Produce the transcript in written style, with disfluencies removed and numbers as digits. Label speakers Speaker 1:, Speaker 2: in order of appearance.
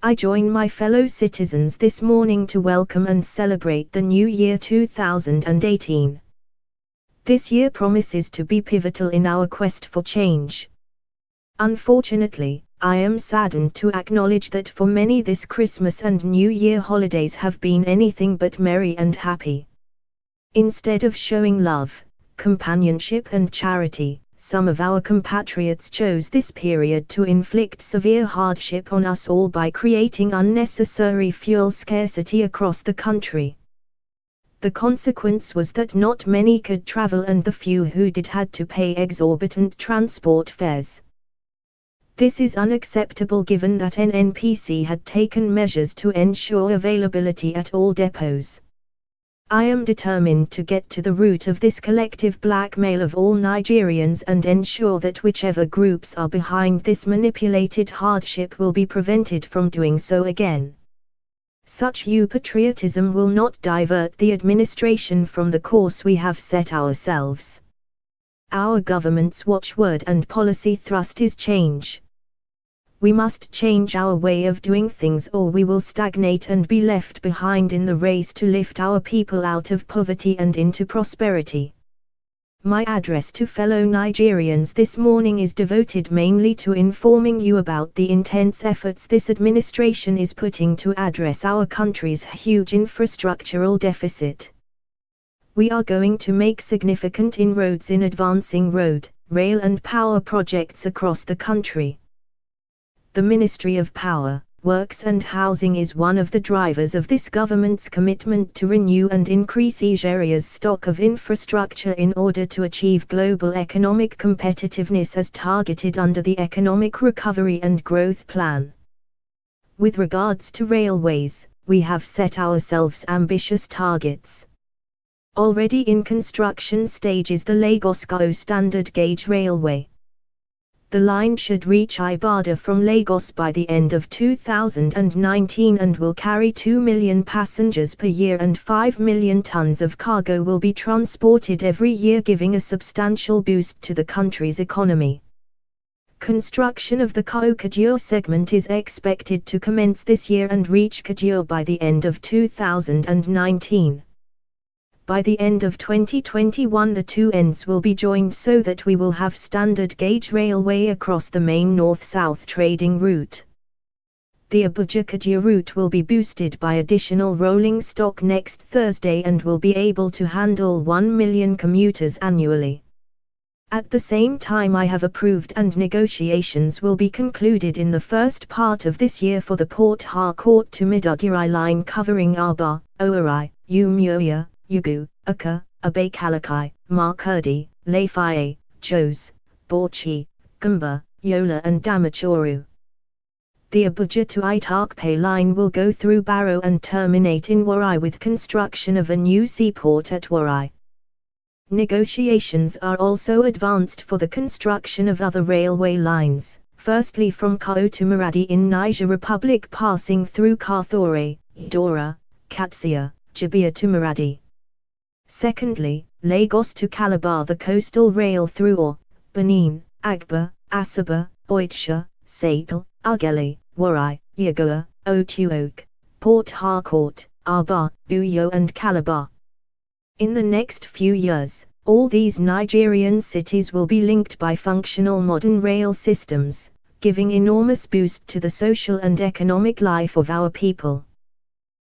Speaker 1: I join my fellow citizens this morning to welcome and celebrate the new year 2018. This year promises to be pivotal in our quest for change. Unfortunately, I am saddened to acknowledge that for many this Christmas and New Year holidays have been anything but merry and happy. Instead of showing love, companionship and charity, some of our compatriots chose this period to inflict severe hardship on us all by creating unnecessary fuel scarcity across the country. The consequence was that not many could travel, and the few who did had to pay exorbitant transport fares. This is unacceptable given that NNPC had taken measures to ensure availability at all depots. I am determined to get to the root of this collective blackmail of all Nigerians and ensure that whichever groups are behind this manipulated hardship will be prevented from doing so again. Such patriotism will not divert the administration from the course we have set ourselves. Our government's watchword and policy thrust is change. We must change our way of doing things, or we will stagnate and be left behind in the race to lift our people out of poverty and into prosperity. My address to fellow Nigerians this morning is devoted mainly to informing you about the intense efforts this administration is putting to address our country's huge infrastructural deficit. We are going to make significant inroads in advancing road, rail and power projects across the country. The Ministry of Power, Works and Housing is one of the drivers of this government's commitment to renew and increase each area's stock of infrastructure in order to achieve global economic competitiveness as targeted under the Economic Recovery and Growth Plan. With regards to railways, we have set ourselves ambitious targets. Already in construction stage is the Lagos-Kano standard gauge railway. The line should reach Ibadan from Lagos by the end of 2019 and will carry 2 million passengers per year, and 5 million tons of cargo will be transported every year, giving a substantial boost to the country's economy. Construction of the Kano-Kaduna segment is expected to commence this year and reach Kaduna by the end of 2019. By the end of 2021 the two ends will be joined so that we will have standard gauge railway across the main north-south trading route. The Abuja-Kaduna route will be boosted by additional rolling stock next Thursday and will be able to handle 1 million commuters annually. At the same time, I have approved and negotiations will be concluded in the first part of this year for the Port Harcourt to Maiduguri line covering Aba, Owerri, Umuahia, Ugu, Aka, Abakaliki, Makurdi, Lafaya, Jos, Bauchi, Gumba, Yola and Damaturu. The Abuja to Itakpe line will go through Barrow and terminate in Warri, with construction of a new seaport at Warri. Negotiations are also advanced for the construction of other railway lines, firstly from Kano to Maradi in Niger Republic passing through Kathore, Dora, Katsina, Jabia to Maradi. Secondly, Lagos to Calabar, the coastal rail through Ore, Benin, Agba, Asaba, Oitsha, Sapele, Ughelli, Warri, Yegoa, Otuoke, Port Harcourt, Aba, Uyo and Calabar. In the next few years, all these Nigerian cities will be linked by functional modern rail systems, giving enormous boost to the social and economic life of our people.